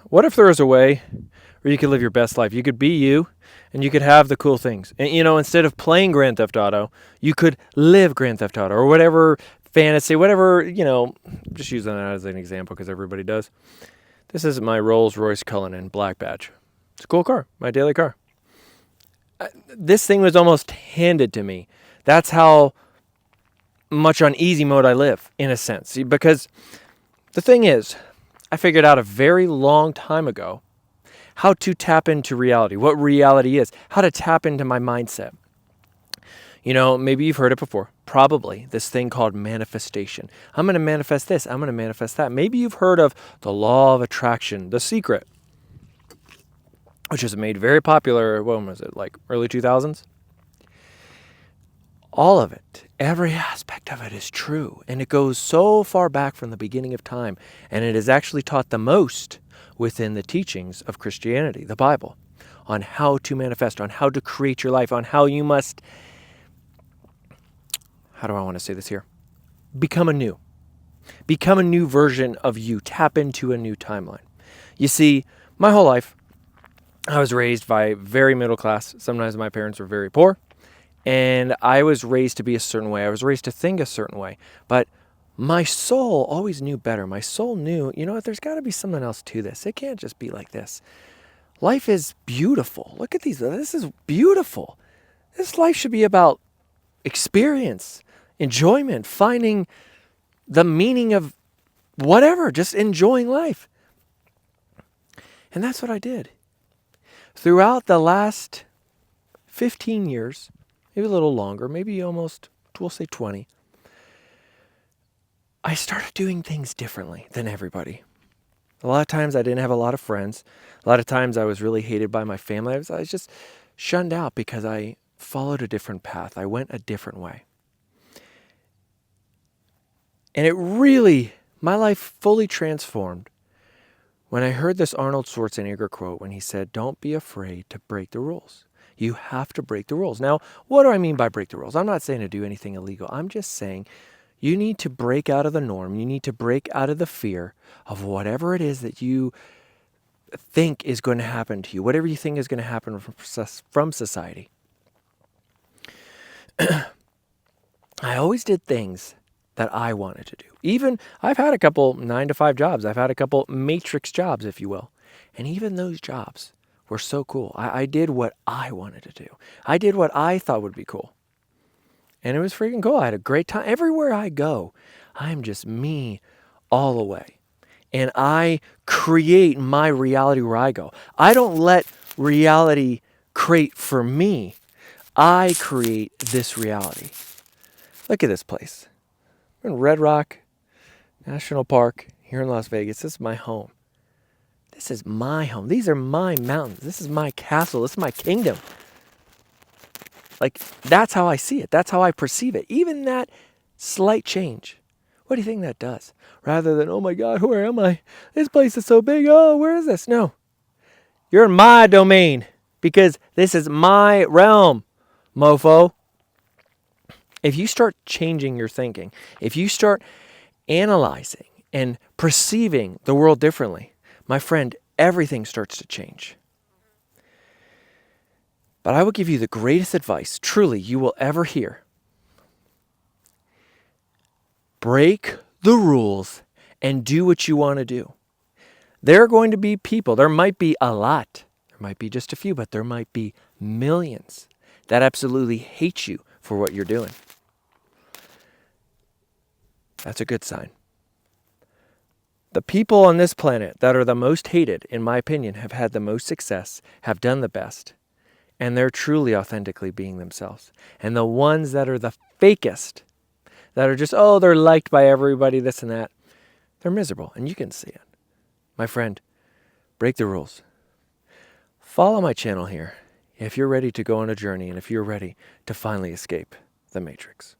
What if there was a way where you could live your best life? You could be you and you could have the cool things. And, instead of playing Grand Theft Auto, you could live Grand Theft Auto or whatever fantasy, whatever, just using that as an example because everybody does. This is my Rolls-Royce Cullinan Black Badge. It's a cool car, my daily car. This thing was almost handed to me. That's how much on easy mode I live, in a sense. Because the thing is, I figured out a very long time ago how to tap into reality, what reality is, how to tap into my mindset. Maybe you've heard it before. Probably this thing called manifestation. I'm going to manifest this. I'm going to manifest that. Maybe you've heard of the law of attraction, The Secret, which was made very popular, when was it, like early 2000s? All of it, every aspect of it is true. And it goes so far back from the beginning of time. And it is actually taught the most within the teachings of Christianity, the Bible, on how to manifest, on how to create your life, on how you must, how do I want to say this here? Become anew. Become a new version of you. Tap into a new timeline. You see, my whole life, I was raised by very middle class. Sometimes my parents were very poor. And I was raised to be a certain way. I was raised to think a certain way. But my soul always knew better. My soul knew, there's got to be something else to this. It can't just be like this. Life is beautiful. Look at these. This is beautiful. This life should be about experience, enjoyment, finding the meaning of whatever, just enjoying life. And that's what I did. Throughout the last 15 years, maybe a little longer, maybe almost, we'll say 20, I started doing things differently than everybody. A lot of times I didn't have a lot of friends. A lot of times I was really hated by my family. I was just shunned out because I followed a different path. I went a different way. And it really, my life fully transformed when I heard this Arnold Schwarzenegger quote when he said, "Don't be afraid to break the rules. You have to break the rules." Now, what do I mean by break the rules? I'm not saying to do anything illegal. I'm just saying you need to break out of the norm. You need to break out of the fear of whatever it is that you think is going to happen to you, whatever you think is going to happen from society. I always did things that I wanted to do. Even I've had a couple 9-to-5 jobs. I've had a couple matrix jobs, if you will. And even those jobs were so cool. I did what I wanted to do. I did what I thought would be cool. And it was freaking cool. I had a great time. Everywhere I go, I'm just me all the way. And I create my reality where I go. I don't let reality create for me. I create this reality. Look at this place. We're in Red Rock National Park here in Las Vegas. This is my home. This is my home. These are my mountains. This is my castle. This is my kingdom. Like, that's how I see it. That's how I perceive it. Even that slight change. What do you think that does? Rather than, oh my God, where am I? This place is so big. Oh, where is this? No. You're in my domain because this is my realm, mofo. If you start changing your thinking, if you start analyzing and perceiving the world differently, my friend, everything starts to change. But I will give you the greatest advice, truly, you will ever hear. Break the rules and do what you want to do. There are going to be people, there might be a lot, there might be just a few, but there might be millions that absolutely hate you for what you're doing. That's a good sign. The people on this planet that are the most hated, in my opinion, have had the most success, have done the best, and they're truly authentically being themselves. And the ones that are the fakest, that are just, they're liked by everybody, this and that, they're miserable, and you can see it. My friend, break the rules. Follow my channel here if you're ready to go on a journey and if you're ready to finally escape the Matrix.